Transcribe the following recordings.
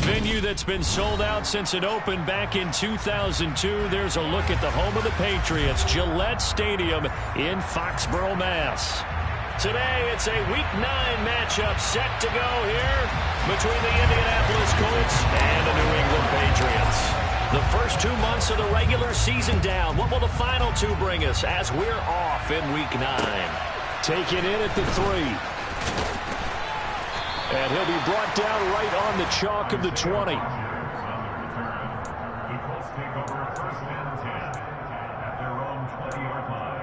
venue that's been sold out since it opened back in 2002. There's a look at the home of the Patriots, Gillette Stadium in Foxborough, Mass. Today, it's a Week 9 matchup set to go here between the Indianapolis Colts and the New England Patriots. The first 2 months of the regular season down. What will the final 2 bring us as we're off in Week 9? Taken in at the 3. And he'll be brought down right on the chalk of the 20. The Colts take over first and 10 at their own 20-yard line.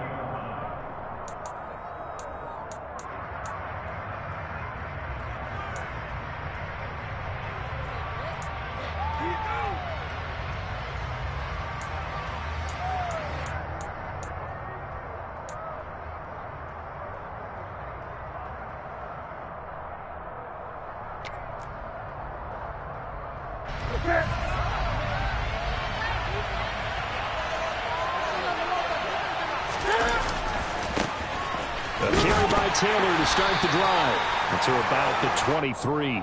A carry by Taylor to start the drive. To about the 23.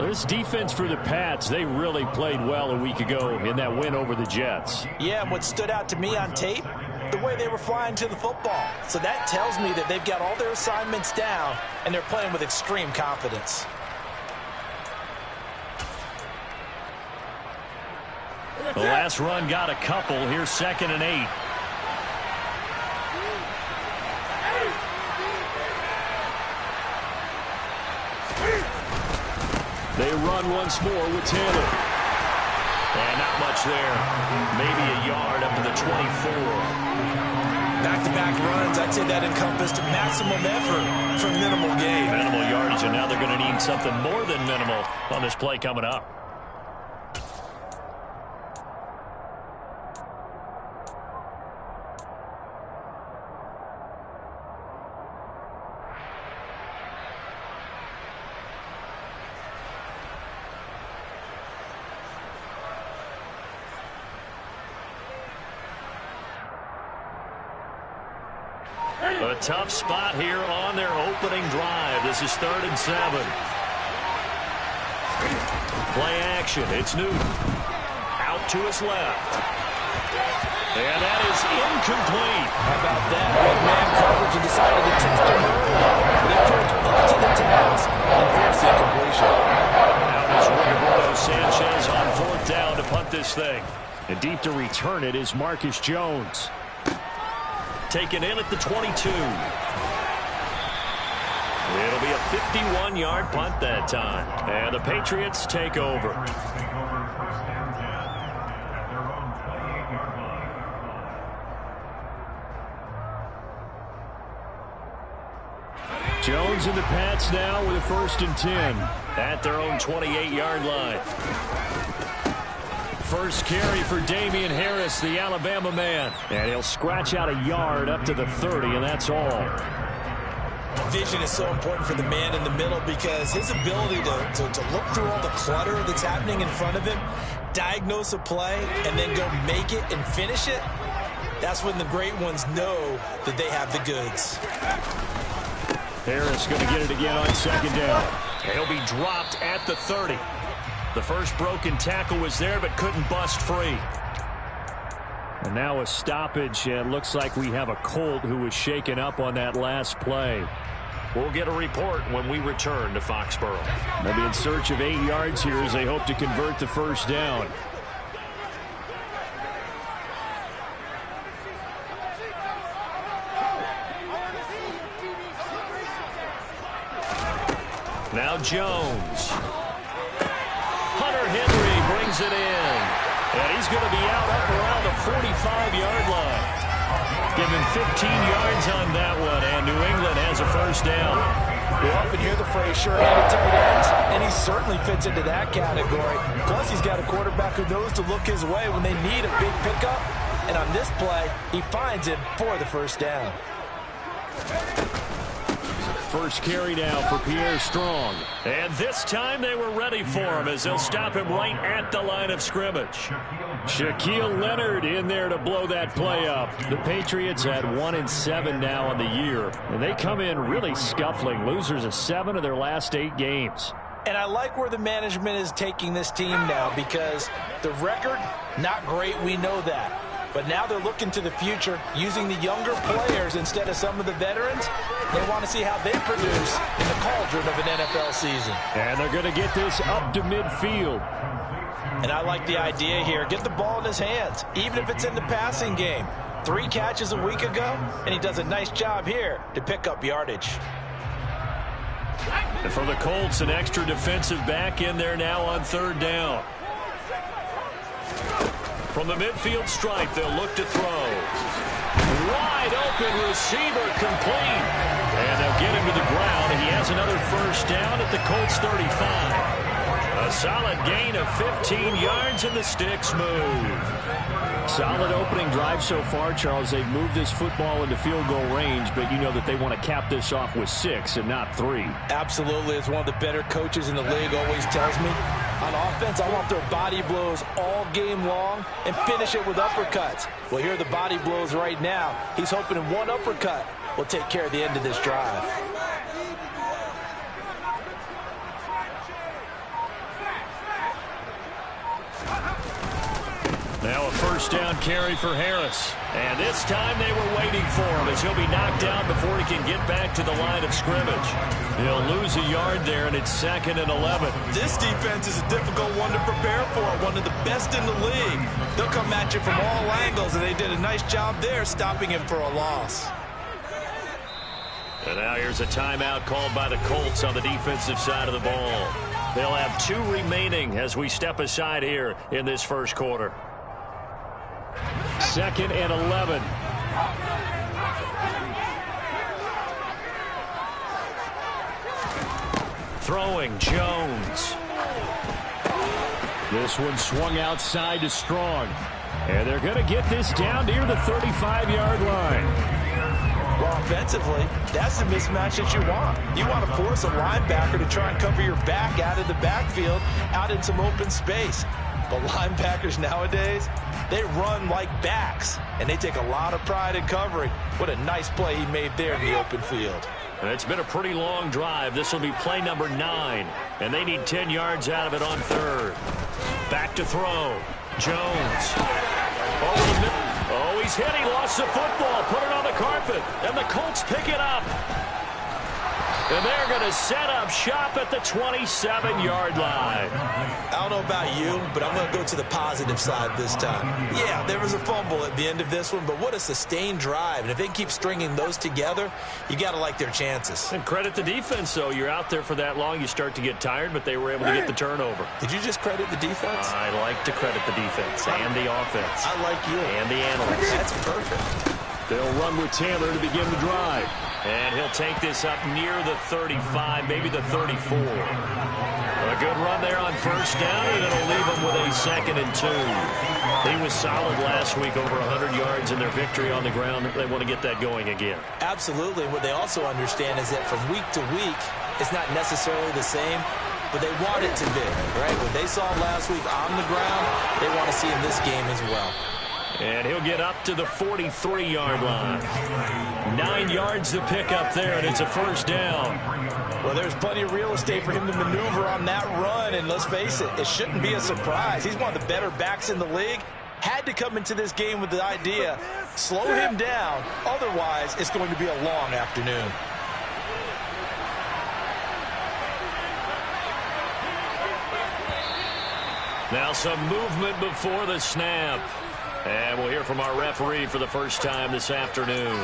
This defense for the Pats, they really played well a week ago in that win over the Jets. Yeah, and what stood out to me on tape, the way they were flying to the football. So that tells me that they've got all their assignments down, and they're playing with extreme confidence. The last run got a couple. Here's 2nd and 8. They run once more with Taylor. And not much there. Maybe a yard up to the 24. Back-to-back runs, I'd say that encompassed maximum effort for minimal gain. Minimal yardage, and now they're going to need something more than minimal on this play coming up. A tough spot here on their opening drive. This is 3rd and 7. Play action. It's Newton. Out to his left. And that is incomplete. How about that? Big man coverage and decided to test him early. They put up to the task and forced the incompletion. Now is Roberto Sanchez on 4th down to punt this thing. And deep to return it is Marcus Jones. Taken in at the 22. It'll be a 51-yard punt that time. And the Patriots take over. Jones and the Pats now with a 1st and 10. At their own 28-yard line. First carry for Damian Harris, the Alabama man. And he'll scratch out a yard up to the 30, and that's all. Vision is so important for the man in the middle because his ability to look through all the clutter that's happening in front of him, diagnose a play, and then go make it and finish it, that's when the great ones know that they have the goods. Harris going to get it again on 2nd down. He'll be dropped at the 30. The first broken tackle was there, but couldn't bust free. And now a stoppage, and looks like we have a Colt who was shaken up on that last play. We'll get a report when we return to Foxborough. They'll be in search of 8 yards here as they hope to convert the 1st down. Now Jones. Hunter Henry brings it in. And he's going to be out up around the 45-yard line. Give him 15 yards on that one, and New England has a 1st down. We often hear the phrase sure-handed tight ends, and he certainly fits into that category. Plus, he's got a quarterback who knows to look his way when they need a big pickup. And on this play, he finds it for the 1st down. First carry now for Pierre Strong. And this time they were ready for him as they'll stop him right at the line of scrimmage. Shaquille Leonard in there to blow that play up. The Patriots at 1-7 now on the year. And they come in really scuffling. Losers of 7 of their last 8 games. And I like where the management is taking this team now, because the record, not great, we know that. But now they're looking to the future, using the younger players instead of some of the veterans. They want to see how they produce in the cauldron of an NFL season. And they're going to get this up to midfield. And I like the idea here. Get the ball in his hands, even if it's in the passing game. 3 catches a week ago, and he does a nice job here to pick up yardage. And for the Colts, an extra defensive back in there now on 3rd down. From the midfield stripe, they'll look to throw. Wide open receiver, complete. And they'll get him to the ground. He has another 1st down at the Colts 35. A solid gain of 15 yards, and the sticks move. Solid opening drive so far, Charles. They've moved this football into field goal range, but you know that they want to cap this off with 6 and not 3. Absolutely. As one of the better coaches in the league always tells me, on offense, I want their body blows all game long and finish it with uppercuts. Well, here are the body blows right now. He's hoping in one uppercut will take care of the end of this drive. Now a 1st down carry for Harris. And this time they were waiting for him, as he'll be knocked down before he can get back to the line of scrimmage. He'll lose a yard there, and it's 2nd and 11. This defense is a difficult one to prepare for, one of the best in the league. They'll come at you from all angles, and they did a nice job there stopping him for a loss. And now here's a timeout called by the Colts on the defensive side of the ball. They'll have 2 remaining as we step aside here in this 1st quarter. 2nd and 11. Throwing, Jones. This one swung outside to Strong. And they're going to get this down near the 35-yard line. Well, offensively, that's the mismatch that you want. You want to force a linebacker to try and cover your back out of the backfield, out in some open space. But linebackers nowadays, they run like backs, and they take a lot of pride in covering. What a nice play he made there in the open field. And it's been a pretty long drive. This will be play number 9, and they need 10 yards out of it on 3rd. Back to throw. Jones. Oh, he's hit. He lost the football. Put it on the carpet, and the Colts pick it up. And they're going to set up shop at the 27-yard line. I don't know about you, but I'm going to go to the positive side this time. Yeah, there was a fumble at the end of this one, but what a sustained drive. And if they keep stringing those together, you got to like their chances. And credit the defense, though. You're out there for that long, you start to get tired, but they were able to get the turnover. Did you just credit the defense? I like to credit the defense and the offense. I like you. And the analysts. That's perfect. They'll run with Taylor to begin the drive. And he'll take this up near the 35, maybe the 34. A good run there on 1st down, and it'll leave him with a 2nd and 2. He was solid last week, over 100 yards in their victory on the ground. They want to get that going again. Absolutely. What they also understand is that from week to week, it's not necessarily the same, but they want it to be, right? What they saw last week on the ground, they want to see in this game as well. And he'll get up to the 43-yard line. 9 yards to pick up there, and it's a 1st down. Well, there's plenty of real estate for him to maneuver on that run, and let's face it, it shouldn't be a surprise. He's one of the better backs in the league. Had to come into this game with the idea, slow him down, otherwise it's going to be a long afternoon. Now some movement before the snap. And we'll hear from our referee for the first time this afternoon.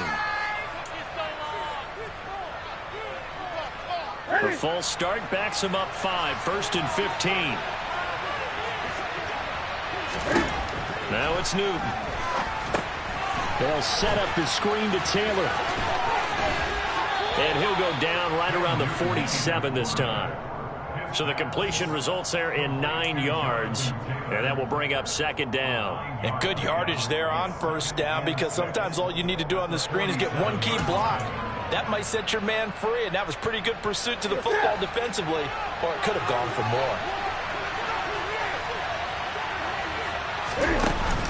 The false start backs him up 5, 1st and 15. Now it's Newton. They'll set up the screen to Taylor. And he'll go down right around the 47 this time. So the completion results there in 9 yards. And that will bring up 2nd down. And good yardage there on 1st down, because sometimes all you need to do on the screen is get one key block. That might set your man free, and that was pretty good pursuit to the football defensively, or it could have gone for more.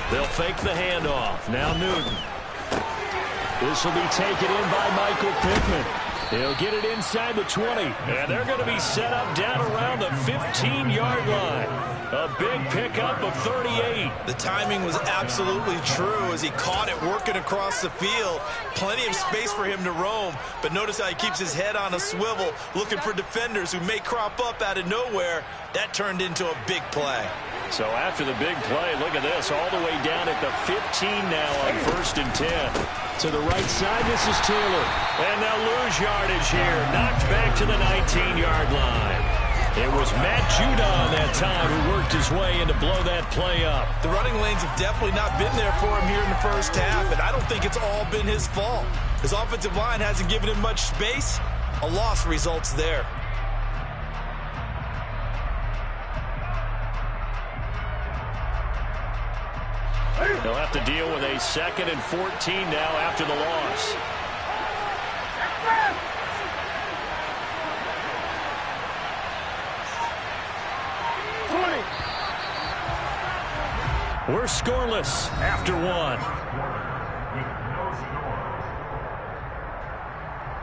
They'll fake the handoff. Now Newton. This will be taken in by Michael Pittman. He'll get it inside the 20. And they're going to be set up down around the 15-yard line. A big pickup of 38. The timing was absolutely true as he caught it working across the field. Plenty of space for him to roam. But notice how he keeps his head on a swivel, looking for defenders who may crop up out of nowhere. That turned into a big play. So after the big play, look at this, all the way down at the 15 now on 1st and 10. To the right side, this is Taylor. And they'll lose yardage here. Knocked back to the 19-yard line. It was Matt Judon that time who worked his way in to blow that play up. The running lanes have definitely not been there for him here in the first half, and I don't think it's all been his fault. His offensive line hasn't given him much space. A loss results there. They'll have to deal with a 2nd and 14 now after the loss. We're scoreless after 1.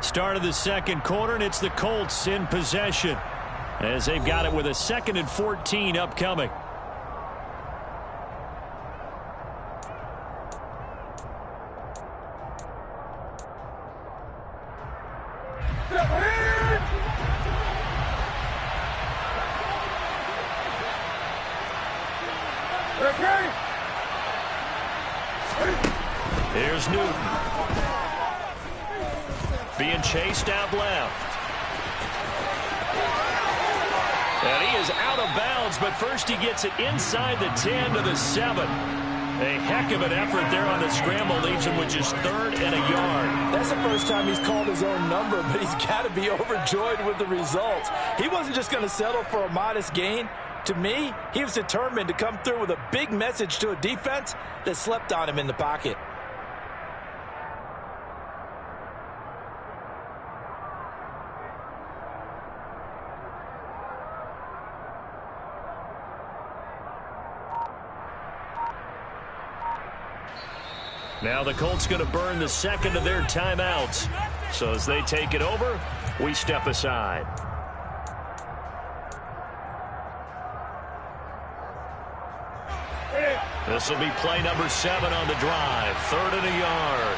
Start of the 2nd quarter, and it's the Colts in possession as they've got it with a 2nd and 14 upcoming. Here's Newton. Being chased out left. And he is out of bounds, but first he gets it inside the 10 to the 7. A heck of an effort there on the scramble. Leaves him with just 3rd and a yard. That's the first time he's called his own number, but he's got to be overjoyed with the results. He wasn't just going to settle for a modest gain. To me, he was determined to come through with a big message to a defense that slept on him in the pocket. Now the Colts going to burn the 2nd of their timeouts. So as they take it over, we step aside. This will be play number 7 on the drive. 3rd and a yard.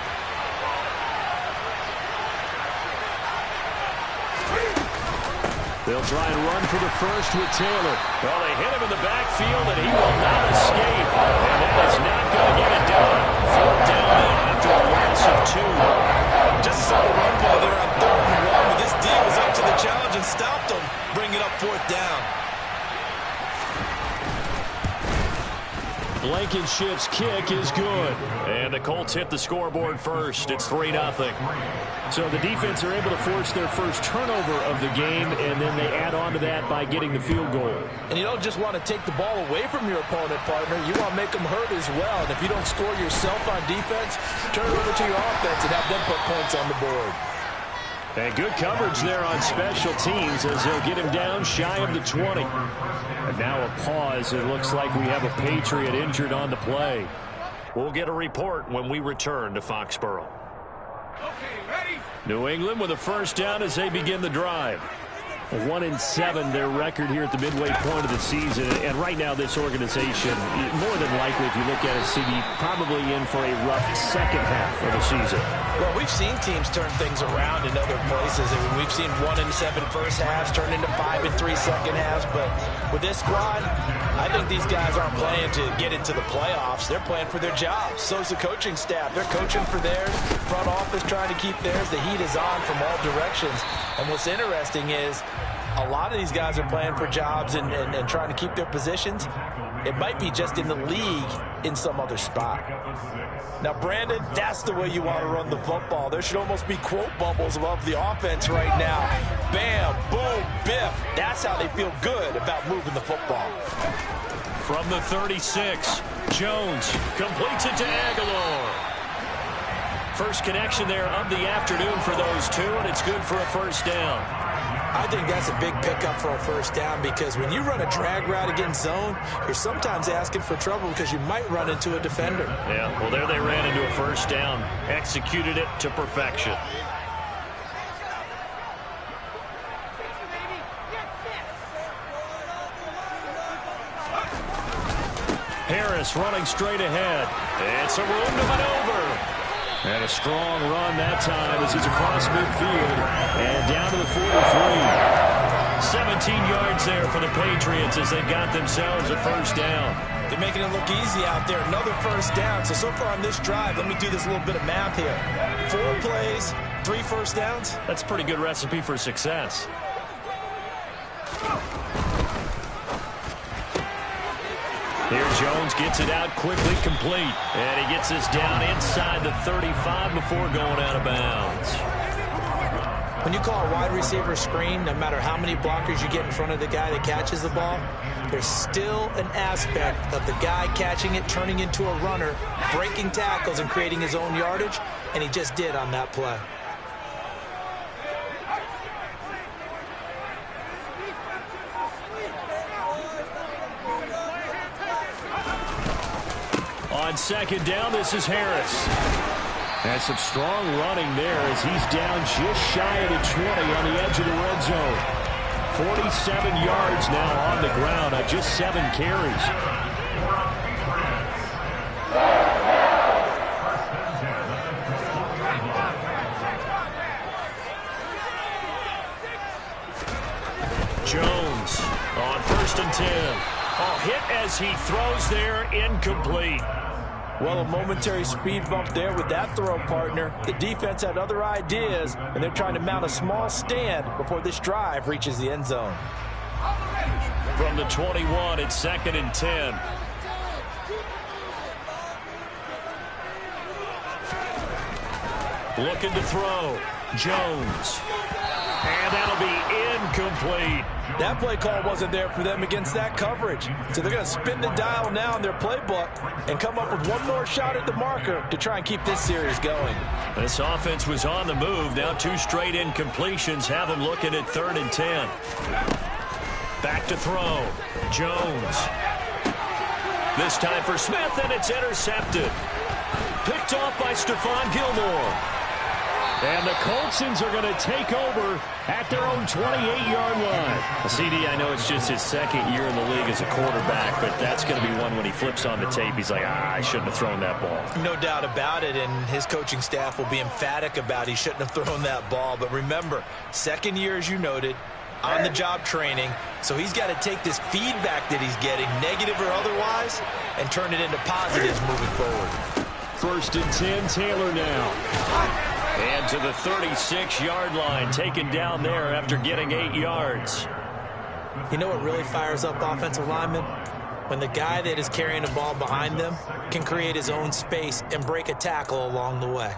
They'll try and run for the first with Taylor. Well, they hit him in the backfield, and he will not escape. And that is not going to get it done. 4th down now after a loss of 2. Just a simple run play there on 3rd and 1. But this D was up to the challenge and stopped him. Bring it up 4th down. Blankenship's kick is good. And the Colts hit the scoreboard first. It's 3-0. So the defense are able to force their first turnover of the game, and then they add on to that by getting the field goal. And you don't just want to take the ball away from your opponent, partner. You want to make them hurt as well. And if you don't score yourself on defense, turn it over to your offense and have them put points on the board. And good coverage there on special teams as they'll get him down shy of the 20. And now a pause. It looks like we have a Patriot injured on the play. We'll get a report when we return to Foxborough. New England with a first down as they begin the drive. 1-7 their record here at the midway point of the season, and right now this organization, more than likely, if you look at it, CD, probably in for a rough second half of the season. Well, we've seen teams turn things around in other places. I mean, we've seen 1-7 first halves turn into 5-3 second halves, but with this squad, I think these guys aren't playing to get into the playoffs. They're playing for their jobs. So's the coaching staff. They're coaching for theirs. Front office trying to keep theirs. The heat is on from all directions. And what's interesting is a lot of these guys are playing for jobs and trying to keep their positions. It might be just in the league in some other spot. Now, Brandon, that's the way you want to run the football. There should almost be quote bubbles above the offense right now. Bam, boom, biff. That's how they feel good about moving the football. From the 36, Jones completes it to Aguilar. First connection there of the afternoon for those two, and it's good for a first down. I think that's a big pickup for a first down because when you run a drag route against zone, you're sometimes asking for trouble because you might run into a defender. Yeah, well, there they ran into a first down. Executed it to perfection. Harris running straight ahead. It's a room to maneuver. And a strong run that time as he's across midfield and down to the 43. 17 yards there for the Patriots as they got themselves a first down. They're making it look easy out there. Another first down. So far on this drive, let me do this little bit of math here. 4 plays, 3 first downs. That's a pretty good recipe for success. Here Jones gets it out quickly, complete. And he gets this down inside the 35 before going out of bounds. When you call a wide receiver screen, no matter how many blockers you get in front of the guy that catches the ball, there's still an aspect of the guy catching it, turning into a runner, breaking tackles and creating his own yardage, and he just did on that play. On second down, this is Harris. And some strong running there as he's down just shy of the 20 on the edge of the red zone. 47 yards now on the ground on just 7 carries. Jones on 1st and 10. Oh, hit as he throws there, incomplete. Well, a momentary speed bump there with that throw, partner. The defense had other ideas, and they're trying to mount a small stand before this drive reaches the end zone. From the 21, it's 2nd and 10. Looking to throw. Jones. And that'll be incomplete. That play call wasn't there for them against that coverage. So they're going to spin the dial now in their playbook and come up with one more shot at the marker to try and keep this series going. This offense was on the move. Now 2 straight incompletions have them looking at 3rd and 10. Back to throw. Jones. This time for Smith, and it's intercepted. Picked off by Stephon Gilmore. And the Coltsons are going to take over at their own 28-yard line. CD, I know it's just his 2nd year in the league as a quarterback, but that's going to be one when he flips on the tape. He's like, I shouldn't have thrown that ball. No doubt about it, and his coaching staff will be emphatic about he shouldn't have thrown that ball. But remember, 2nd year, as you noted, on-the-job training, so he's got to take this feedback that he's getting, negative or otherwise, and turn it into positives moving forward. 1st and 10, Taylor now. And to the 36-yard line, taken down there after getting 8 yards. You know what really fires up offensive linemen? When the guy that is carrying the ball behind them can create his own space and break a tackle along the way.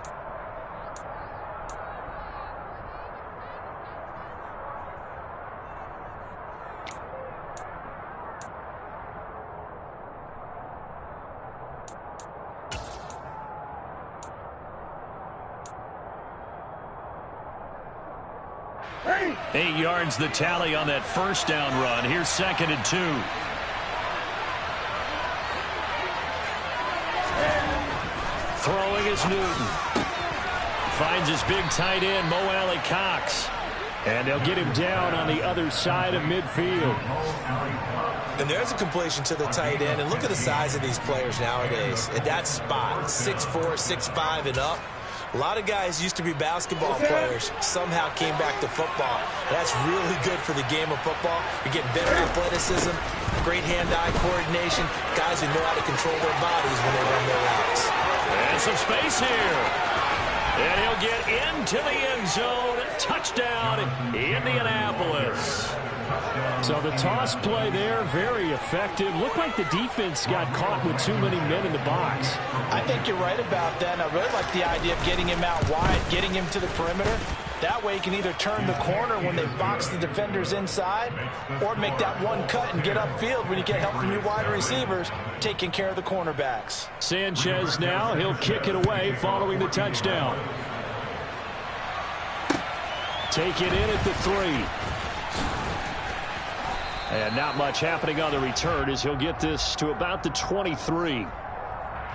Eight yards the tally on that first down run. Here's 2nd and 2. Throwing is Newton. Finds his big tight end, Mo Alley-Cox. And they'll get him down on the other side of midfield. And there's a completion to the tight end. And look at the size of these players nowadays. At that spot, 6'4", 6'5", and up. A lot of guys used to be basketball players, somehow came back to football. That's really good for the game of football. You're getting better athleticism, great hand-eye coordination, guys who know how to control their bodies when they run their routes. And some space here. And he'll get into the end zone. Touchdown, Indianapolis. So the toss play there, very effective. Looked like the defense got caught with too many men in the box. I think you're right about that. And I really like the idea of getting him out wide, getting him to the perimeter. That way you can either turn the corner when they box the defenders inside or make that one cut and get upfield when you get help from your wide receivers taking care of the cornerbacks. Sanchez now, he'll kick it away following the touchdown. Take it in at the 3. And not much happening on the return as he'll get this to about the 23.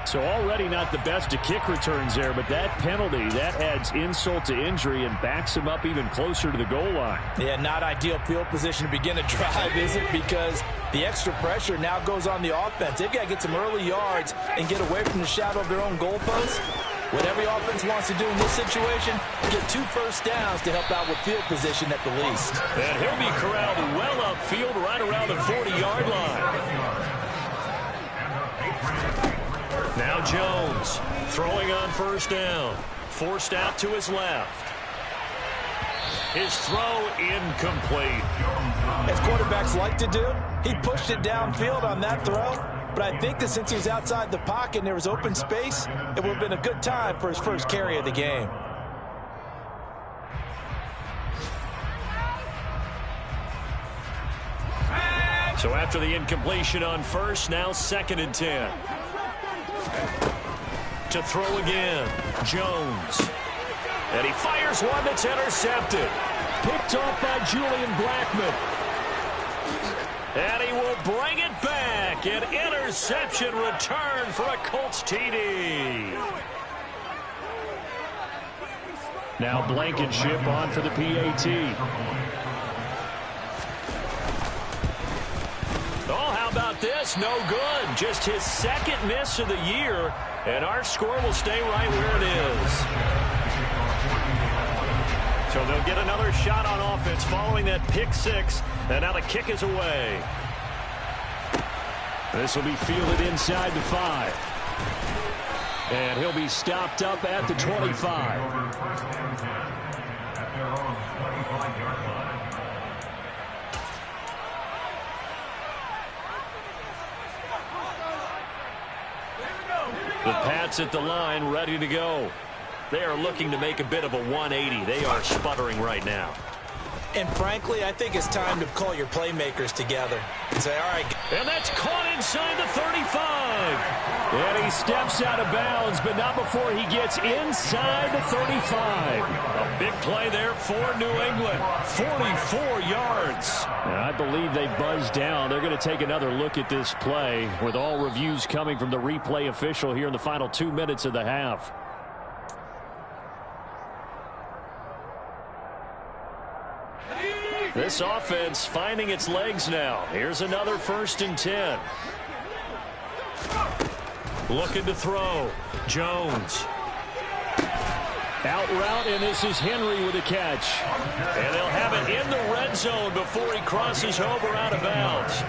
So already not the best of kick returns there, but that penalty, that adds insult to injury and backs him up even closer to the goal line. Yeah, not ideal field position to begin a drive, is it? Because the extra pressure now goes on the offense. They've got to get some early yards and get away from the shadow of their own goalposts. What every offense wants to do in this situation, get 2 first downs to help out with field position at the least. And he'll be corralled well upfield right around the 40-yard line. Now Jones throwing on first down. Forced out to his left. His throw incomplete. As quarterbacks like to do, he pushed it downfield on that throw. But I think that since he was outside the pocket and there was open space, it would have been a good time for his first carry of the game. So after the incompletion on first, now 2nd and 10. To throw again, Jones. And he fires one that's intercepted. Picked off by Julian Blackmon. And he will bring it back. An interception return for a Colts TD. Now Blankenship on for the PAT. Oh, how about this? No good. Just his 2nd miss of the year. And our score will stay right where it is. So they'll get another shot on offense following that pick 6. And now the kick is away. This will be fielded inside the 5. And he'll be stopped up at the 25. The Pats at the line, ready to go. They are looking to make a bit of a 180. They are sputtering right now. And frankly, I think it's time to call your playmakers together and say, all right. And that's caught inside the 35. And he steps out of bounds, but not before he gets inside the 35. A big play there for New England. 44 yards. And I believe they buzzed down. They're going to take another look at this play with all reviews coming from the replay official here in the final 2 minutes of the half. This offense finding its legs now. Here's another 1st and 10. Looking to throw. Jones. Out route, and this is Henry with a catch. And they'll have it in the red zone before he crosses over out of bounds.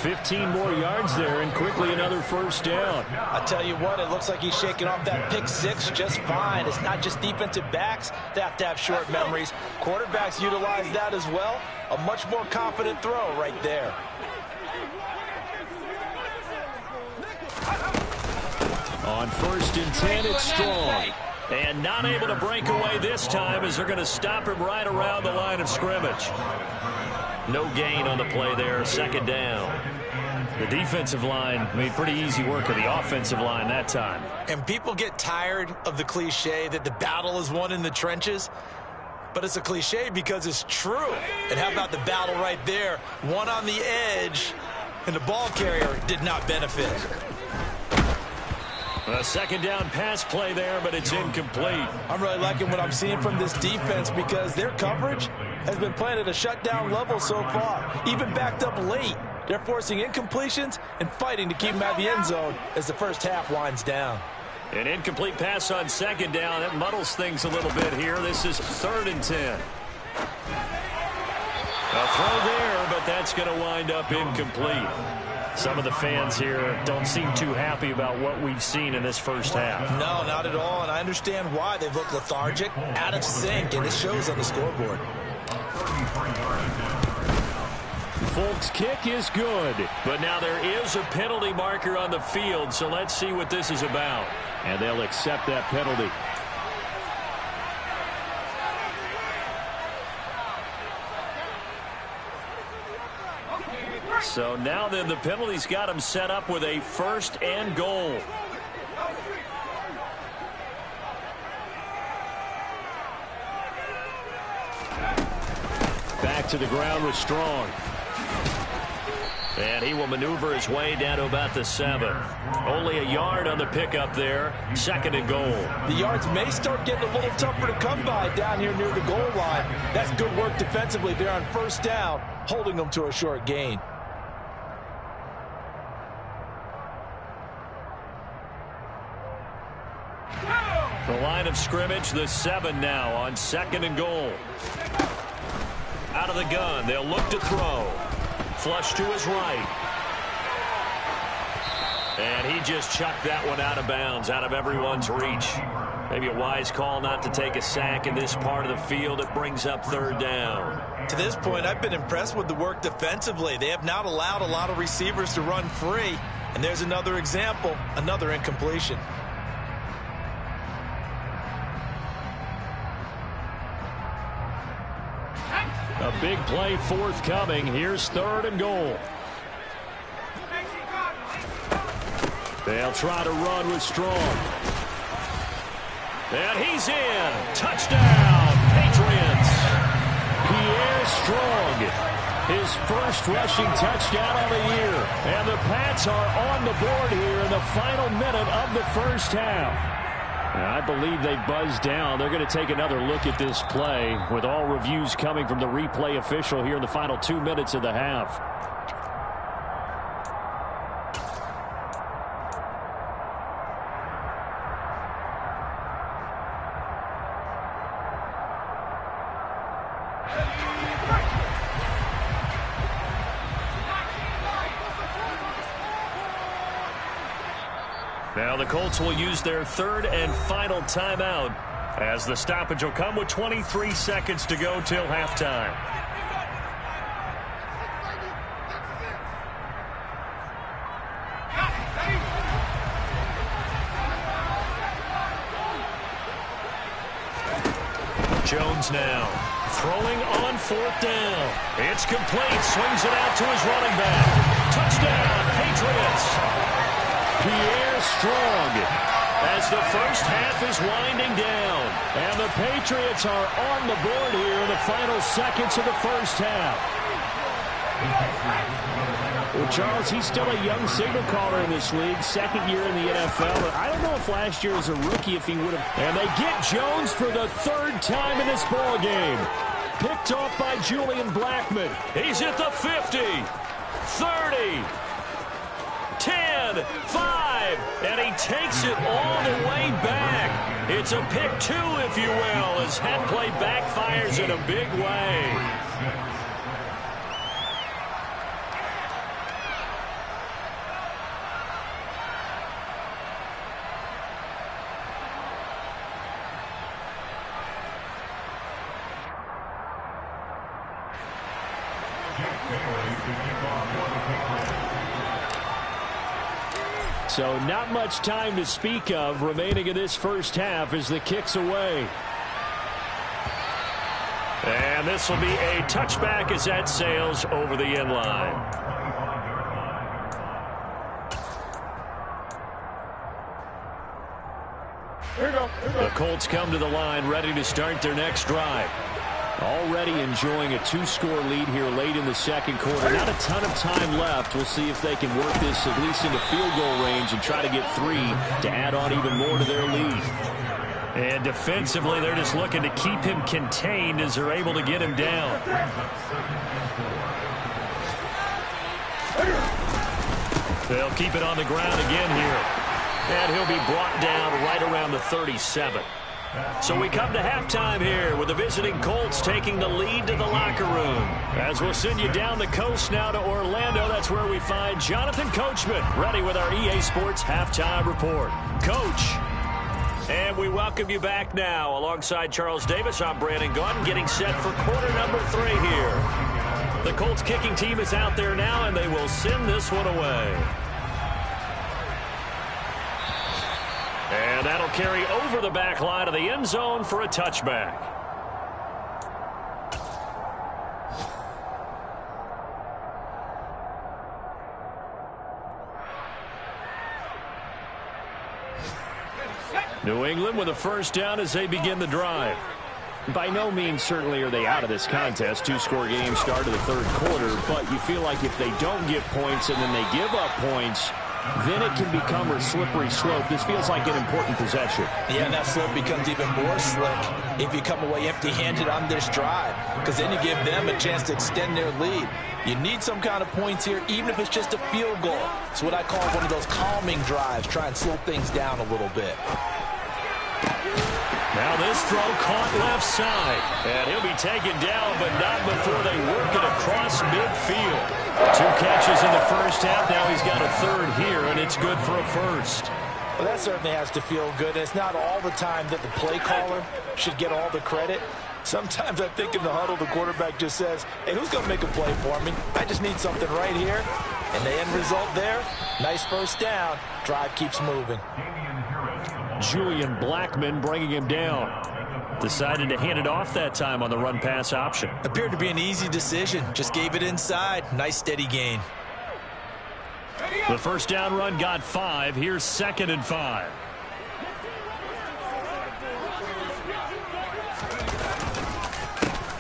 15 more yards there, and quickly another 1st down. I tell you what, it looks like he's shaking off that pick 6 just fine. It's not just defensive backs that have to have short memories. Quarterbacks utilize that as well. A much more confident throw right there. On 1st and 10, it's Strong. And not able to break away this time as they're going to stop him right around the line of scrimmage. No gain on the play there, 2nd down. The defensive line made pretty easy work of the offensive line that time. And people get tired of the cliche that the battle is won in the trenches. But it's a cliche because it's true. And how about the battle right there? One on the edge, and the ball carrier did not benefit. A 2nd down pass play there, but it's incomplete. I'm really liking what I'm seeing from this defense because their coverage has been playing at a shutdown level so far. Even backed up late, they're forcing incompletions and fighting to keep them out of the end zone as the first half winds down. An incomplete pass on 2nd down. That muddles things a little bit here. This is 3rd and 10. A throw there, but that's going to wind up incomplete. Some of the fans here don't seem too happy about what we've seen in this first half. No, not at all, and I understand why. They've looked lethargic, out of sync, and it shows on the scoreboard. Folk's kick is good. But now there is a penalty marker on the field, so let's see what this is about. And they'll accept that penalty. So now then the penalty's got him set up with a 1st and goal. Back to the ground with Strong. And he will maneuver his way down to about the 7. Only a yard on the pickup there. 2nd and goal. The yards may start getting a little tougher to come by down here near the goal line. That's good work defensively there on 1st down, holding them to a short gain. The line of scrimmage, the 7 now on 2nd and goal. Out of the gun, they'll look to throw. Flush to his right. And he just chucked that one out of bounds, out of everyone's reach. Maybe a wise call not to take a sack in this part of the field. It brings up 3rd down. To this point, I've been impressed with the work defensively. They have not allowed a lot of receivers to run free. And there's another example, another incompletion. A big play forthcoming. Here's 3rd and goal. They'll try to run with Strong. And he's in. Touchdown, Patriots. Pierre Strong, his first rushing touchdown of the year. And the Pats are on the board here in the final minute of the 1st half. I believe they buzzed down. They're going to take another look at this play with all reviews coming from the replay official here in the final 2 minutes of the half. Now the Colts will use their 3rd and final timeout as the stoppage will come with 23 seconds to go till halftime. Jones now throwing on 4th down. It's complete. Swings it out to his running back. Touchdown, Patriots. Pierre Strong as the 1st half is winding down. And the Patriots are on the board here in the final seconds of the 1st half. Well, Charles, he's still a young signal caller in this league, 2nd year in the NFL. But I don't know if last year as a rookie if he would have. And they get Jones for the 3rd time in this ball game. Picked off by Julian Blackmon. He's at the 50, 30, 10, 5, and he takes it all the way back. It's a pick 2, if you will, as that play backfires in a big way. So not much time to speak of remaining in this 1st half as the kick's away. And this will be a touchback as that sails over the end line. The Colts come to the line ready to start their next drive. Already enjoying a 2-score lead here late in the 2nd quarter. Not a ton of time left. We'll see if they can work this at least into field goal range and try to get 3 to add on even more to their lead. And defensively, they're just looking to keep him contained as they're able to get him down. They'll keep it on the ground again here. And he'll be brought down right around the 37. So we come to halftime here with the visiting Colts taking the lead to the locker room. As we'll send you down the coast now to Orlando, that's where we find Jonathan Coachman ready with our EA Sports Halftime Report. Coach. And we welcome you back now. Alongside Charles Davis, I'm Brandon Gordon, getting set for quarter number 3 here. The Colts kicking team is out there now, and they will send this one away. And that'll carry over the back line of the end zone for a touchback. New England with a 1st down as they begin the drive. By no means certainly are they out of this contest. Two-score game, start of the third quarter. But you feel like if they don't get points and then they give up points, then it can become a slippery slope. This feels like an important possession. Yeah, and that slope becomes even more slick if you come away empty-handed on this drive, because then you give them a chance to extend their lead. You need some kind of points here, even if it's just a field goal. It's what I call one of those calming drives. Try and slow things down a little bit. Now this throw caught left side. And he'll be taken down, but not before they work it across midfield. 2 catches in the first half. Now he's got a third here, and it's good for a first. Well, that certainly has to feel good. And it's not all the time that the play caller should get all the credit. Sometimes I think in the huddle, the quarterback just says, hey, who's going to make a play for me? I just need something right here. And the end result there, nice first down. Drive keeps moving. Julian Blackmon bringing him down. Decided to hand it off that time on the run-pass option. Appeared to be an easy decision. Just gave it inside. Nice steady gain. The first down run got 5. Here's 2nd and 5.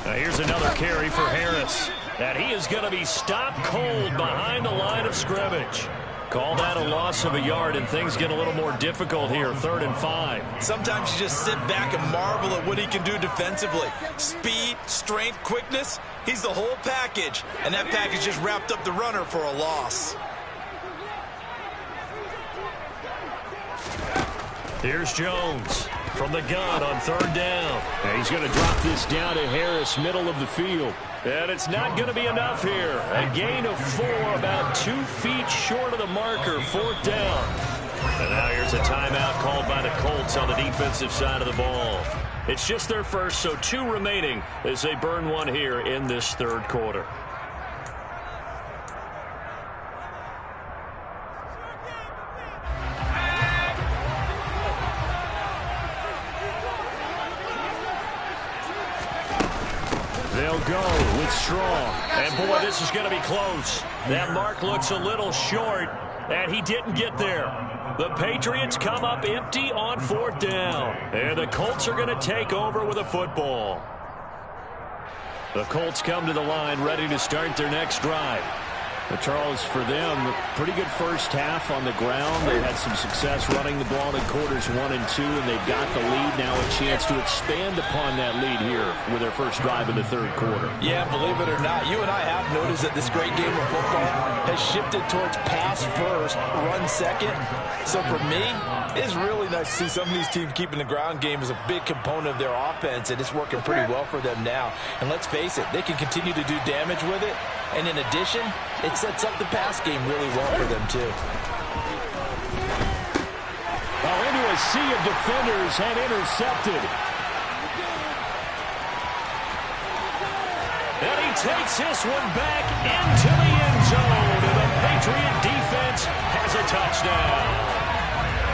Now here's another carry for Harris. And he is going to be stopped cold behind the line of scrimmage. Call that a loss of a yard, and things get a little more difficult here. 3rd and 5. Sometimes you just sit back and marvel at what he can do defensively. Speed, strength, quickness. He's the whole package. And that package just wrapped up the runner for a loss. Here's Jones from the gun on 3rd down. And he's going to drop this down to Harris, middle of the field. And it's not going to be enough here. A gain of 4, about 2 feet short of the marker, 4th down. And now here's a timeout called by the Colts on the defensive side of the ball. It's just their first, so 2 remaining as they burn one here in this 3rd quarter. They'll go with Strong. And, boy, this is going to be close. That mark looks a little short, and he didn't get there. The Patriots come up empty on 4th down. And the Colts are going to take over with a football. The Colts come to the line ready to start their next drive. But Charles, for them, pretty good first half on the ground. They had some success running the ball in quarters 1 and 2, and they've got the lead now, a chance to expand upon that lead here with their first drive in the 3rd quarter. Yeah, believe it or not, you and I have noticed that this great game of football has shifted towards pass first, run second. So for me, it's really nice to see some of these teams keeping the ground game as a big component of their offense, and it's working pretty well for them now. And let's face it, they can continue to do damage with it. And in addition, it sets up the pass game really well for them, too. Oh, into a sea of defenders and intercepted. And he takes this one back into the end zone. And the Patriot defense has a touchdown.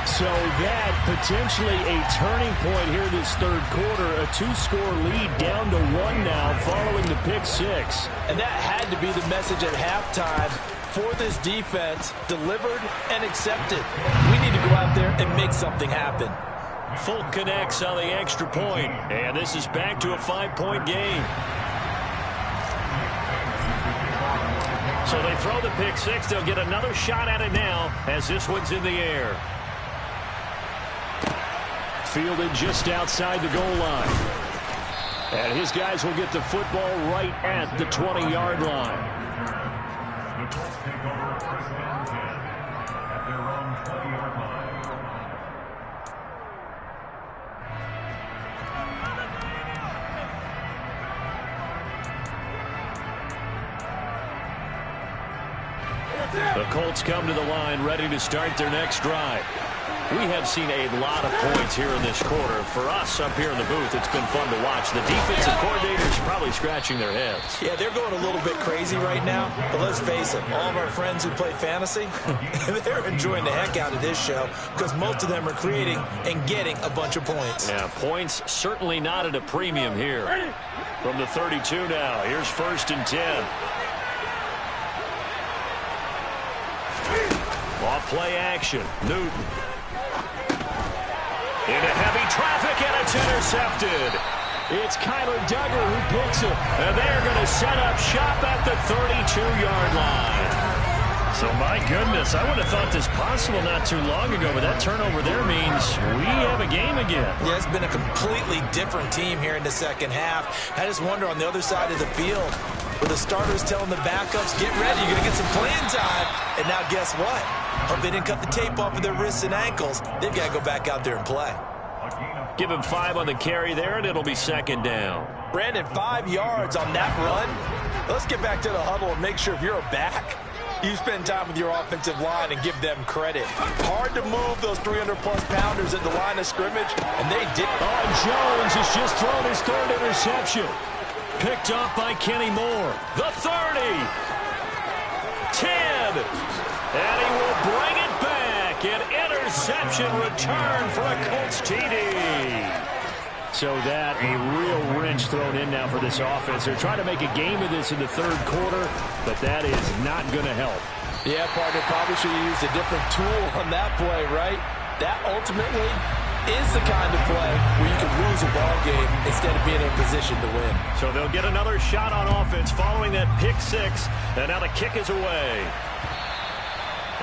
So that potentially a turning point here this 3rd quarter. A 2-score lead down to 1 now following the pick 6. And that had to be the message at halftime for this defense. Delivered and accepted. We need to go out there and make something happen. Folk connects on the extra point. And this is back to a 5-point game. So they throw the pick 6. They'll get another shot at it now as this one's in the air. Fielded just outside the goal line. And his guys will get the football right at the 20-yard line. The Colts take over 1st and 10 at their own 20-yard line. The Colts come to the line ready to start their next drive. We have seen a lot of points here in this quarter. For us up here in the booth, it's been fun to watch. The defensive coordinators probably scratching their heads. Yeah, they're going a little bit crazy right now. But let's face it, all of our friends who play fantasy, they're enjoying the heck out of this show because most of them are creating and getting a bunch of points. Yeah, points certainly not at a premium here. From the 32 now, here's 1st and 10. Off play action, Newton. Into heavy traffic, and it's intercepted. It's Kyler Duggar who picks it. And they're going to set up shop at the 32-yard line. So, my goodness, I would have thought this possible not too long ago, but that turnover there means we have a game again. Yeah, it's been a completely different team here in the second half. I just wonder on the other side of the field, with the starters telling the backups, get ready, you're going to get some playing time. And now guess what? Hope they didn't cut the tape off of their wrists and ankles. They've got to go back out there and play. Give him 5 on the carry there, and it'll be second down. Brandon, 5 yards on that run. Let's get back to the huddle and make sure if you're a back, you spend time with your offensive line and give them credit. Hard to move those 300-plus pounders at the line of scrimmage, and they did. Oh, Jones has just thrown his 3rd interception. Picked up by Kenny Moore. The 30. 10. And he will bring it back. An interception return for a Colts TD. So that a real wrench thrown in now for this offense. They're trying to make a game of this in the 3rd quarter, but that is not going to help. Yeah, partner, probably should have used a different tool on that play, right? That ultimately is the kind of play where you can lose a ball game instead of being in a position to win. So they'll get another shot on offense following that pick 6, and now the kick is away.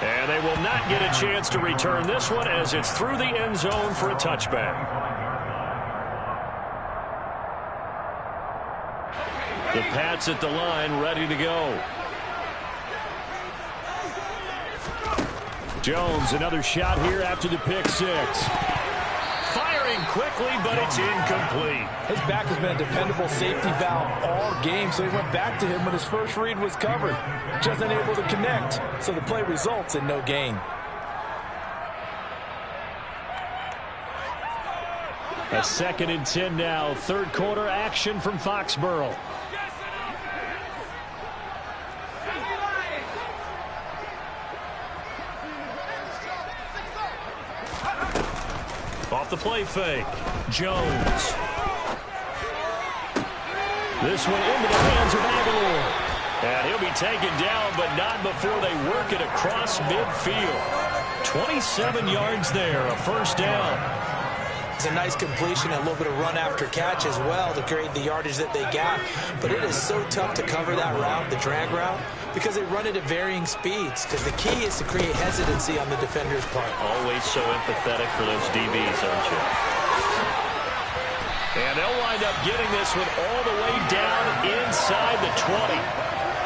And they will not get a chance to return this one as it's through the end zone for a touchback. The Pats at the line, ready to go. Jones, another shot here after the pick 6. Firing quickly, but it's incomplete. His back has been a dependable safety valve all game, so he went back to him when his first read was covered. Just unable to connect, so the play results in no gain. A 2nd and 10 now. 3rd quarter action from Foxborough. Off the play fake. Jones. This one into the hands of Aguilar. And he'll be taken down, but not before they work it across midfield. 27 yards there, a 1st down. It's a nice completion and a little bit of run after catch as well to create the yardage that they got. But it is so tough to cover that route, the drag route, because they run it at varying speeds. Because the key is to create hesitancy on the defender's part. Always so empathetic for those DBs, aren't you? And they'll wind up getting this one all the way down inside the 20.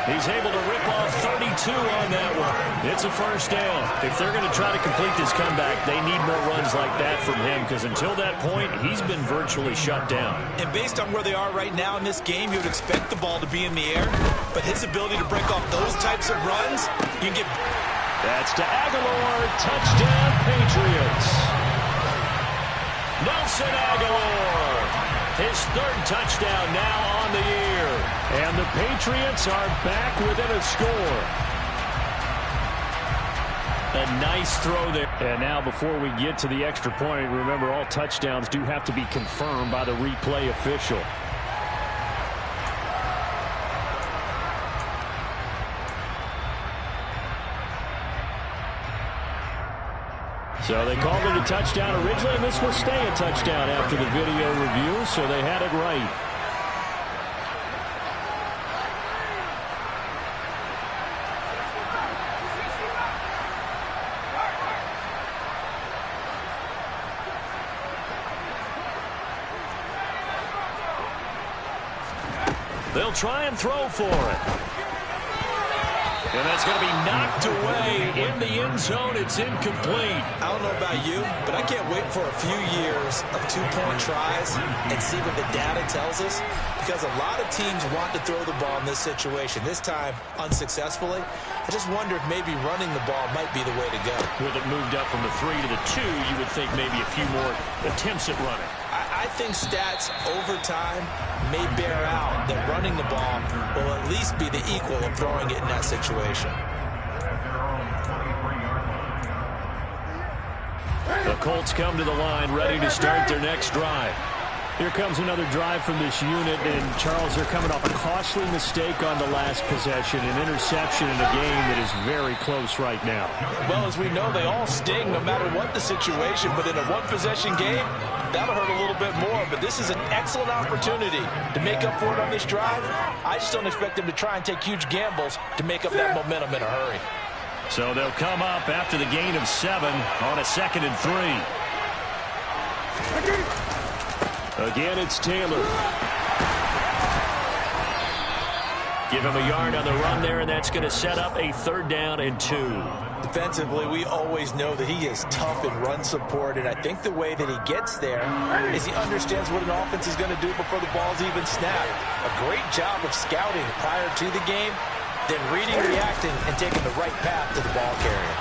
He's able to rip off 32 on that one. It's a 1st down. If they're going to try to complete this comeback, they need more runs like that from him, because until that point, he's been virtually shut down. And based on where they are right now in this game, you would expect the ball to be in the air. But his ability to break off those types of runs, you can get... That's to Aguilar. Touchdown, Patriots. Nelson Aguilar. His 3rd touchdown now on the year. And the Patriots are back within a score. A nice throw there. And now before we get to the extra point, remember all touchdowns do have to be confirmed by the replay official. So they called it a touchdown originally, and this will stay a touchdown after the video review, so they had it right. They'll try and throw for it. And that's going to be knocked away in the end zone. It's incomplete. I don't know about you, but I can't wait for a few years of 2-point tries and see what the data tells us, because a lot of teams want to throw the ball in this situation. This time, unsuccessfully. I just wonder if maybe running the ball might be the way to go. With it moved up from the 3 to the 2, you would think maybe a few more attempts at running. I think stats over time may bear out that running the ball will at least be the equal of throwing it in that situation. The Colts come to the line ready to start their next drive. Here comes another drive from this unit, and Charles, they're coming off a costly mistake on the last possession, an interception in a game that is very close right now. Well, as we know, they all sting no matter what the situation, but in a one-possession game, that'll hurt a little bit more, but this is an excellent opportunity to make up for it on this drive. I just don't expect them to try and take huge gambles to make up that momentum in a hurry. So they'll come up after the gain of 7 on a 2nd and 3. Again, it's Taylor. Give him a yard on the run there, and that's going to set up a 3rd down and 2. Defensively, we always know that he is tough in run support, and I think the way that he gets there is he understands what an offense is going to do before the ball's even snapped. A great job of scouting prior to the game, then reading, reacting, and taking the right path to the ball carrier.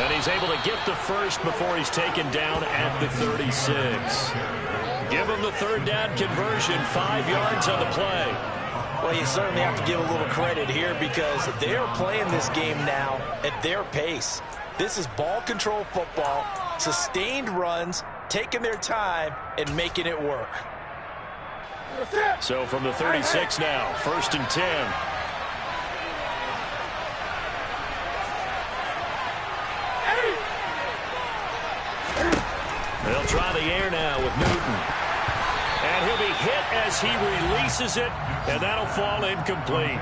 And he's able to get the first before he's taken down at the 36. Give him the 3rd down conversion, 5 yards on the play. Well, you certainly have to give a little credit here because they are playing this game now at their pace. This is ball control football, sustained runs, taking their time, and making it work. So from the 36 now, 1st and 10. They'll try the air now with Newton. And he'll be hit as he releases it, and that'll fall incomplete.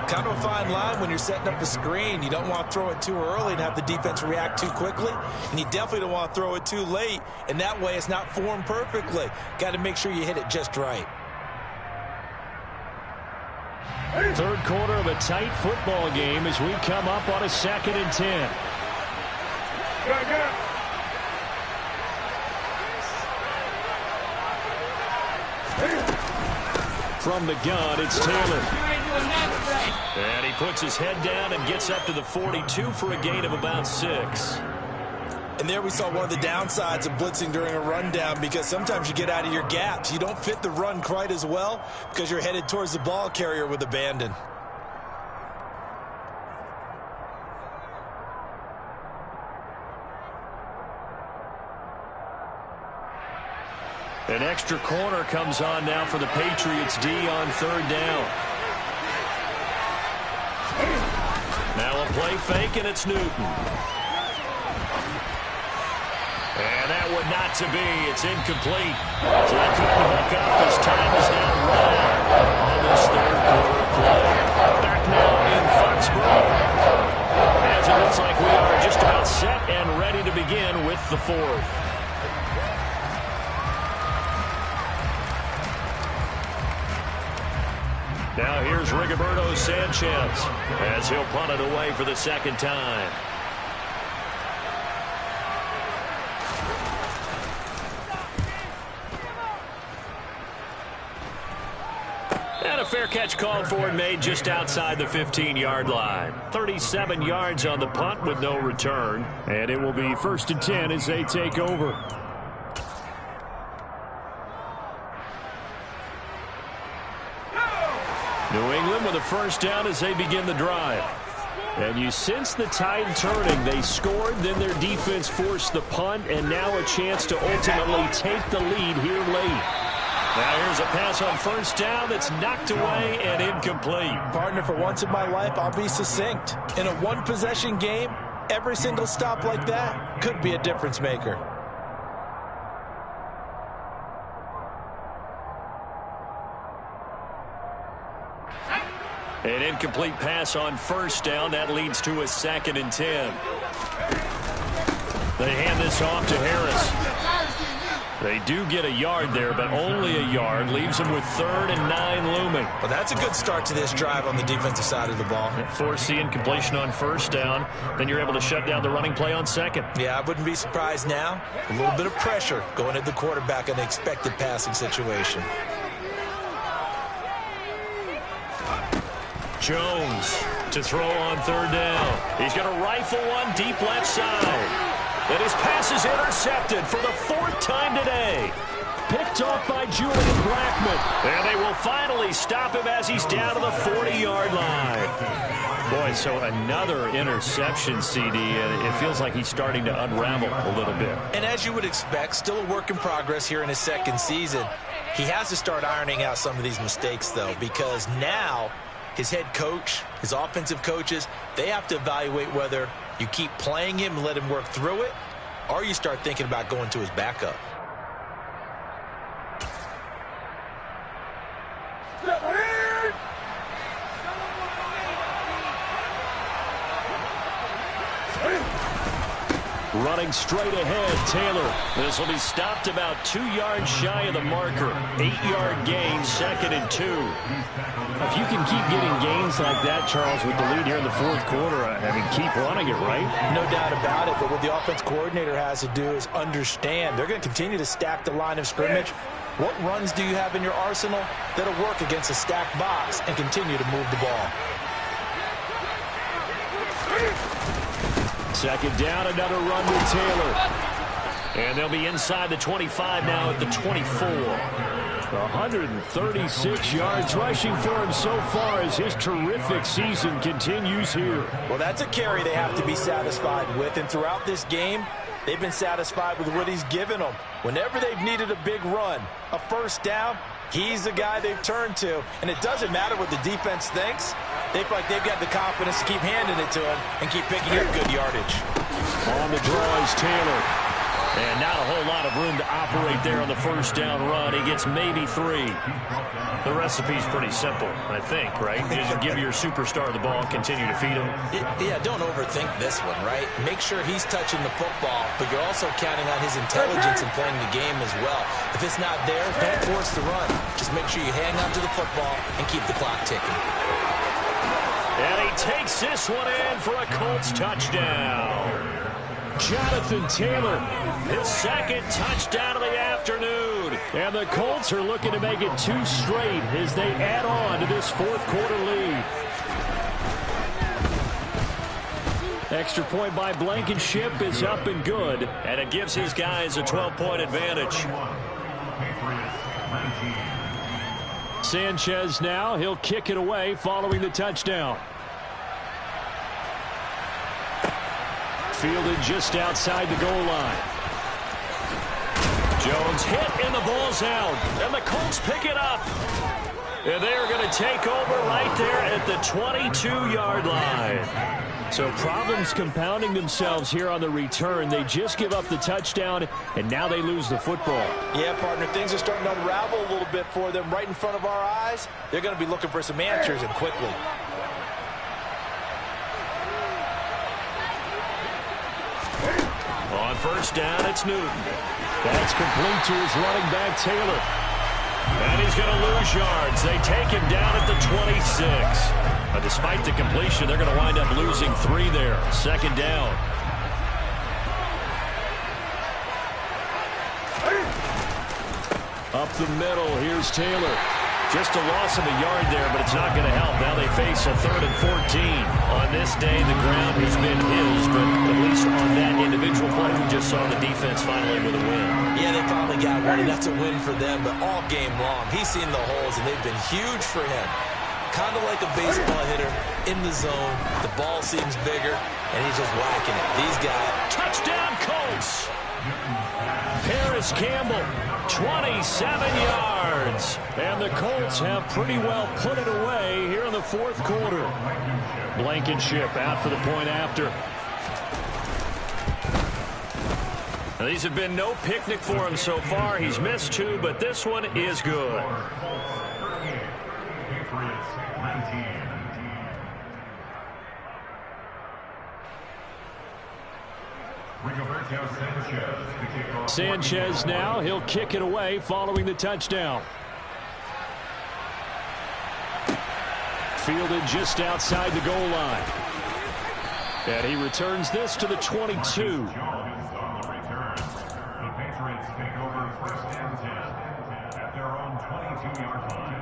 Kind of a fine line when you're setting up a screen. You don't want to throw it too early and have the defense react too quickly, and you definitely don't want to throw it too late, and that way it's not formed perfectly. Got to make sure you hit it just right. 3rd quarter of a tight football game as we come up on a 2nd and 10. From the gun, it's Taylor. And he puts his head down and gets up to the 42 for a gain of about 6. And there we saw one of the downsides of blitzing during a rundown because sometimes you get out of your gaps. You don't fit the run quite as well because you're headed towards the ball carrier with abandon. An extra corner comes on now for the Patriots D on 3rd down. Now a play fake, and it's Newton. And that one not to be. It's incomplete. So that couldn't hook up as time is now run out on this 3rd quarter play. Back now in Foxborough, as it looks like we are just about set and ready to begin with the 4th. Now here's Rigoberto Sanchez as he'll punt it away for the 2nd time. And a fair catch called for and made just outside the 15-yard line. 37 yards on the punt with no return. And it will be 1st and 10 as they take over. New England with a 1st down as they begin the drive. And you sense the tide turning. They scored, then their defense forced the punt, and now a chance to ultimately take the lead here late. Now here's a pass on 1st down that's knocked away and incomplete. Partner, for once in my life, I'll be succinct. In a one-possession game, every single stop like that could be a difference maker. An incomplete pass on 1st down. That leads to a 2nd and 10. They hand this off to Harris. They do get a yard there, but only a yard. Leaves them with 3rd and 9 looming. Well, that's a good start to this drive on the defensive side of the ball. Force the incompletion on 1st down. Then you're able to shut down the running play on 2nd. Yeah, I wouldn't be surprised now. A little bit of pressure going at the quarterback in an expected passing situation. Jones to throw on 3rd down. He's going to rifle one deep left side. And his pass is intercepted for the 4th time today. Picked off by Julian Blackman. And they will finally stop him as he's down to the 40-yard line. Boy, so another interception, CD, and it feels like he's starting to unravel a little bit. And as you would expect, still a work in progress here in his 2nd season. He has to start ironing out some of these mistakes, though, because now his head coach, his offensive coaches, they have to evaluate whether you keep playing him and let him work through it, or you start thinking about going to his backup. Running straight ahead, Taylor. This will be stopped about 2 yards shy of the marker. 8-yard gain, 2nd and 2. If you can keep getting gains like that, Charles, with the lead here in the fourth quarter, I mean, keep running it, right? No doubt about it, but what the offense coordinator has to do is understand they're going to continue to stack the line of scrimmage. What runs do you have in your arsenal that'll work against a stacked box and continue to move the ball? 2nd down, another run with Taylor. And they'll be inside the 25 now at the 24. 136 yards rushing for him so far as his terrific season continues here. Well, that's a carry they have to be satisfied with, and throughout this game, they've been satisfied with what he's given them. Whenever they've needed a big run, a first down, he's the guy they've turned to. And it doesn't matter what the defense thinks. They feel like they've got the confidence to keep handing it to him and keep picking up good yardage. On the draw is Taylor. And not a whole lot of room to operate there on the first down run. He gets maybe 3. The recipe's pretty simple, I think, right? Just give your superstar the ball, continue to feed him. Yeah, don't overthink this one, right? Make sure he's touching the football, but you're also counting on his intelligence in playing the game as well. If it's not there, don't force the run. Just make sure you hang on to the football and keep the clock ticking. And he takes this one in for a Colts touchdown. Jonathan Taylor, his 2nd touchdown of the afternoon. And the Colts are looking to make it 2 straight as they add on to this fourth quarter lead. Extra point by Blankenship is up and good. And it gives his guys a 12-point advantage. Sanchez now, he'll kick it away following the touchdown. Fielded just outside the goal line. Jones hit and the ball's out. And the Colts pick it up. And they're going to take over right there at the 22-yard line. So problems compounding themselves here on the return. They just give up the touchdown, and now they lose the football. Yeah, partner, things are starting to unravel a little bit for them right in front of our eyes. They're going to be looking for some answers, and quickly. On first down, it's Newton. That's complete to his running back, Taylor. And he's going to lose yards. They take him down at the 26. But despite the completion, they're going to wind up losing 3 there. 2nd down. Up the middle, here's Taylor. Just a loss of a yard there, but it's not going to help. Now they face a 3rd and 14. On this day, the ground has been his, but at least on that individual play, we just saw the defense finally with a win. Yeah, they finally got one, and that's a win for them, but all game long, he's seen the holes, and they've been huge for him. Kind of like a baseball hitter in the zone. The ball seems bigger, and he's just whacking it. These guys. Touchdown, Colts! Paris Campbell, 27 yards. And the Colts have pretty well put it away here in the fourth quarter. Blankenship out for the point after. Now, these have been no picnic for him so far. He's missed 2, but this one is good. Sanchez now, he'll kick it away following the touchdown. Fielded just outside the goal line. And he returns this to the 22. The Patriots take over first and 10 at their own 22-yard line.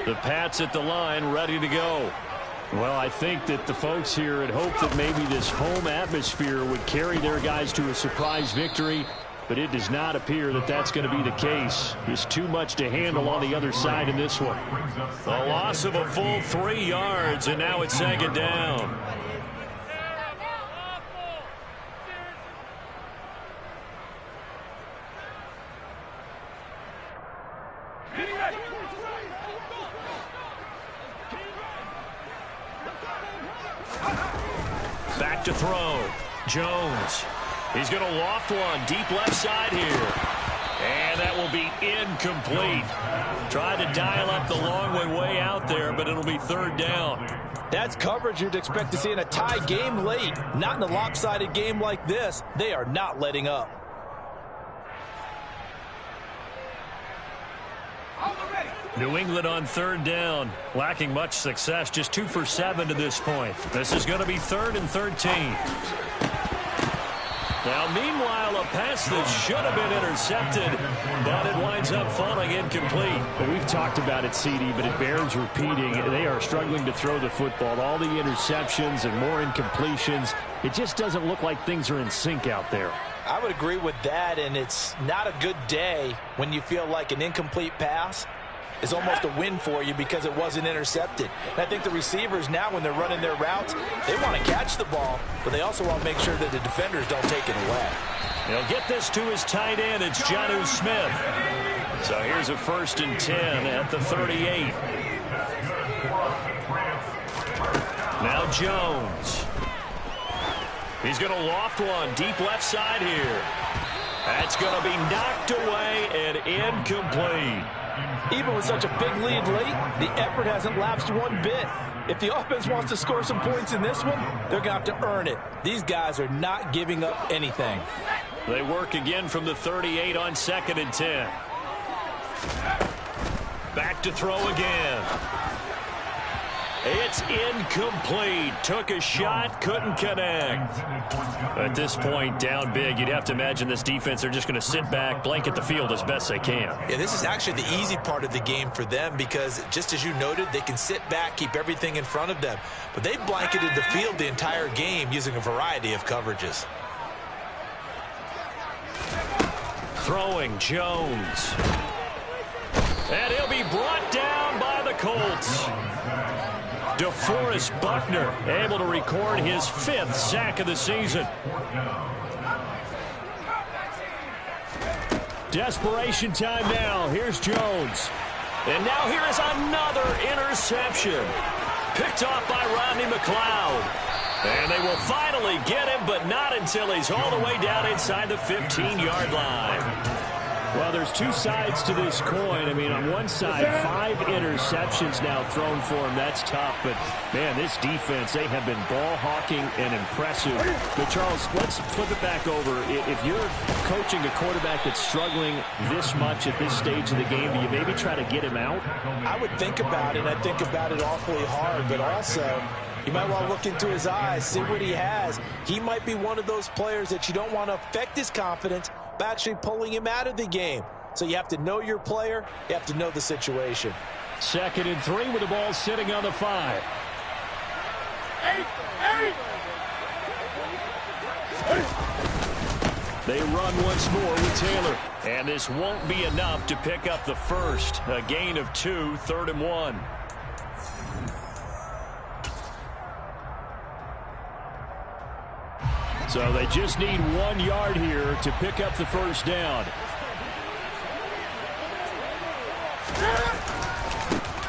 The Pats at the line, ready to go. Well, I think that the folks here had hoped that maybe this home atmosphere would carry their guys to a surprise victory, but it does not appear that that's going to be the case. There's too much to handle on the other side in this one. A loss of a full 3 yards, and now it's 2nd down. Back to throw. Jones. He's going to loft one deep left side here. And that will be incomplete. Tried to dial up the long way out there, but it'll be third down. That's coverage you'd expect to see in a tie game late. Not in a lopsided game like this. They are not letting up. New England on third down. Lacking much success. Just 2 for 7 to this point. This is going to be 3rd and 13. Now, meanwhile, a pass that should have been intercepted, but it winds up falling incomplete. Well, we've talked about it, CD, but it bears repeating. They are struggling to throw the football. All the interceptions and more incompletions. It just doesn't look like things are in sync out there. I would agree with that, and it's not a good day when you feel like an incomplete pass is almost a win for you because it wasn't intercepted. And I think the receivers now, when they're running their routes, they want to catch the ball, but they also want to make sure that the defenders don't take it away. He'll get this to his tight end. It's Jonnu Smith. So here's a 1st and 10 at the 38. Now Jones. He's going to loft one deep left side here. That's going to be knocked away and incomplete. Even with such a big lead late, the effort hasn't lapsed one bit. If the offense wants to score some points in this one, they're going to have to earn it. These guys are not giving up anything. They work again from the 38 on 2nd and 10. Back to throw again. It's incomplete. Took a shot, couldn't connect. At this point, down big, you'd have to imagine this defense are just going to sit back, blanket the field as best they can. Yeah, this is actually the easy part of the game for them because, just as you noted, they can sit back, keep everything in front of them. But they've blanketed the field the entire game using a variety of coverages. Throwing Jones. And he'll be brought down by the Colts. DeForest Buckner able to record his 5th sack of the season. Desperation time now. Here's Jones. And now here is another interception. Picked off by Rodney McLeod. And they will finally get him, but not until he's all the way down inside the 15-yard line. Well, there's two sides to this coin. I mean, on one side, 5 interceptions now thrown for him. That's tough. But, man, this defense, they have been ball hawking and impressive. But, Charles, let's flip it back over. If you're coaching a quarterback that's struggling this much at this stage of the game, do you maybe try to get him out? I would think about it. I think about it awfully hard. But also, you might want to look into his eyes, see what he has. He might be one of those players that you don't want to affect his confidence by actually pulling him out of the game. So you have to know your player. You have to know the situation. 2nd and 3 with the ball sitting on the 5. They run once more with Taylor. And this won't be enough to pick up the 1st. A gain of 2, 3rd and 1. So they just need 1 yard here to pick up the 1st down.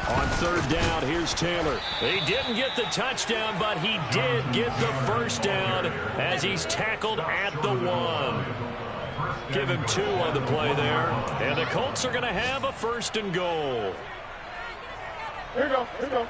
On 3rd down, here's Taylor. He didn't get the touchdown, but he did get the 1st down as he's tackled at the 1. Give him 2 on the play there. And the Colts are going to have a 1st and goal. Here we go. Here we go.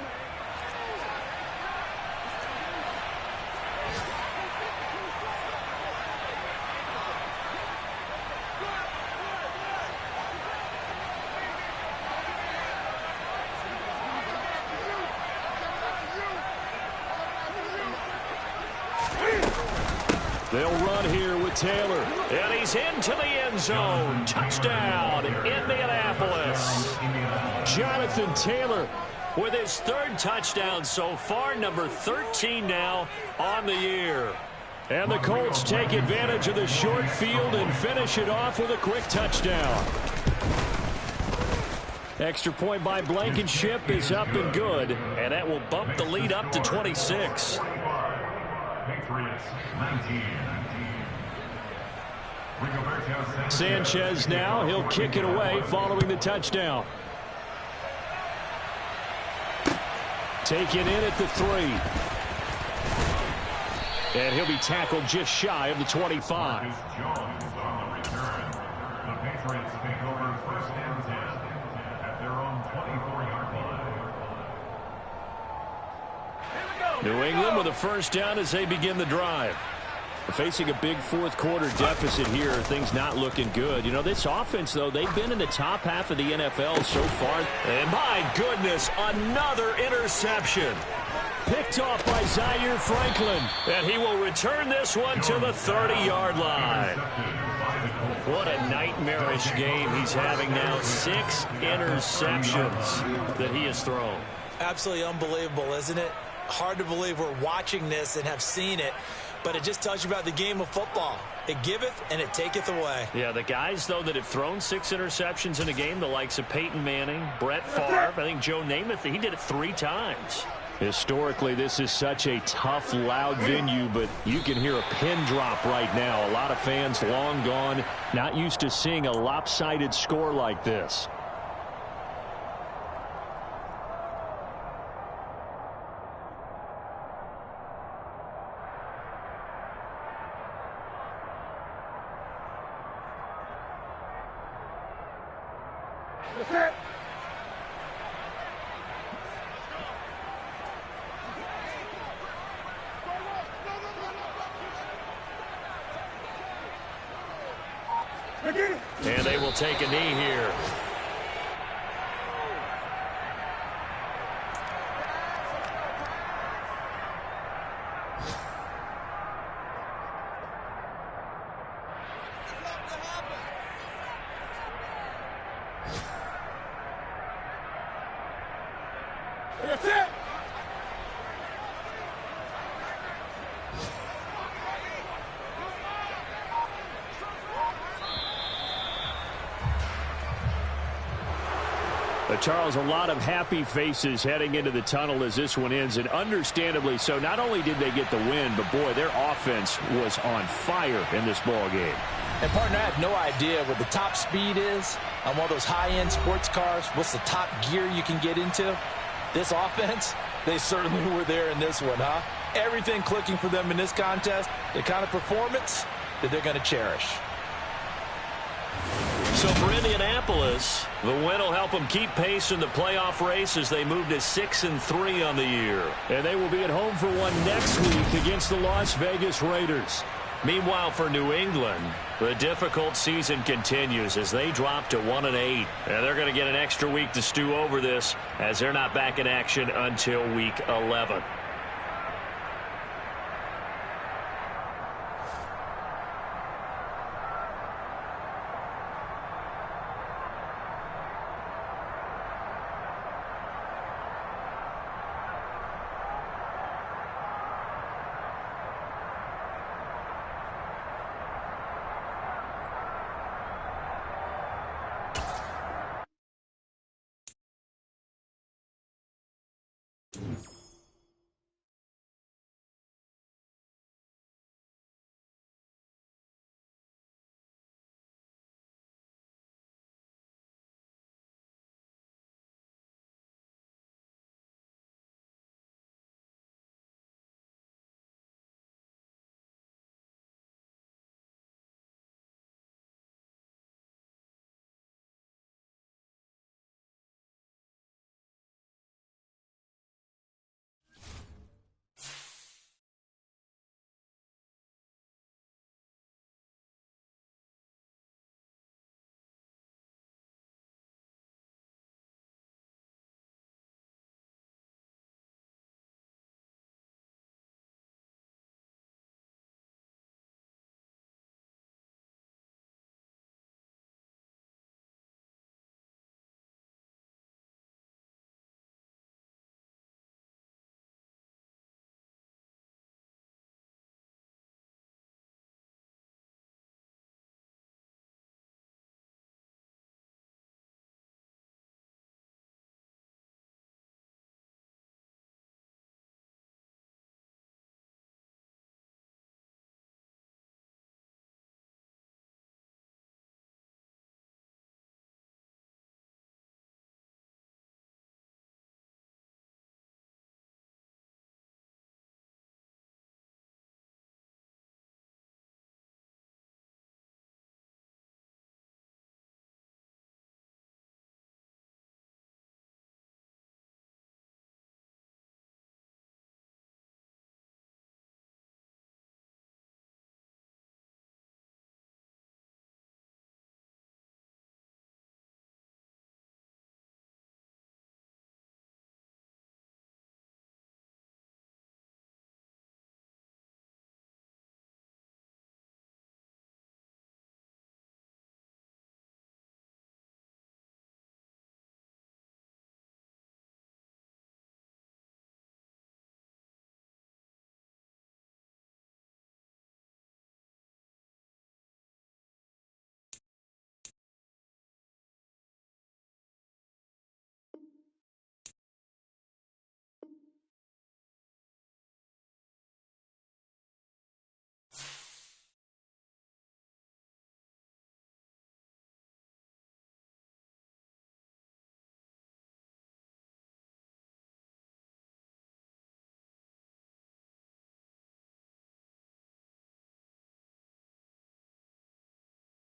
They'll run here with Taylor. And he's into the end zone. Touchdown, Indianapolis. Jonathan Taylor with his 3rd touchdown so far, number 13 now on the year. And the Colts take advantage of the short field and finish it off with a quick touchdown. Extra point by Blankenship is up and good, and that will bump the lead up to 26. Patriots 19. Sanchez now, he'll kick it away following the touchdown. Taken in at the 3. And he'll be tackled just shy of the 25. Patriots take over first and 10 at their own 24-yard line. New England with a first down as they begin the drive. Facing a big fourth quarter deficit here, things not looking good. You know, this offense, though, they've been in the top half of the NFL so far. And my goodness, another interception. Picked off by Zaire Franklin. And he will return this one to the 30-yard line. What a nightmarish game he's having now. 6 interceptions that he has thrown. Absolutely unbelievable, isn't it? Hard to believe we're watching this and have seen it. But it just tells you about the game of football. It giveth and it taketh away. Yeah, the guys, though, that have thrown 6 interceptions in a game, the likes of Peyton Manning, Brett Favre, I think Joe Namath, he did it 3 times. Historically, this is such a tough, loud venue, but you can hear a pin drop right now. A lot of fans long gone, not used to seeing a lopsided score like this. And they will take a knee here. That's it. Charles, a lot of happy faces heading into the tunnel as this one ends, and understandably so. Not only did they get the win, but, boy, their offense was on fire in this ball game. And, partner, I have no idea what the top speed is on one of those high-end sports cars. What's the top gear you can get into? This offense, they certainly were there in this one, huh? Everything clicking for them in this contest, the kind of performance that they're going to cherish. So for Indianapolis, the win will help them keep pace in the playoff race as they move to 6-3 on the year. And they will be at home for one next week against the Las Vegas Raiders. Meanwhile, for New England, the difficult season continues as they drop to 1-8. And they're going to get an extra week to stew over this as they're not back in action until week 11.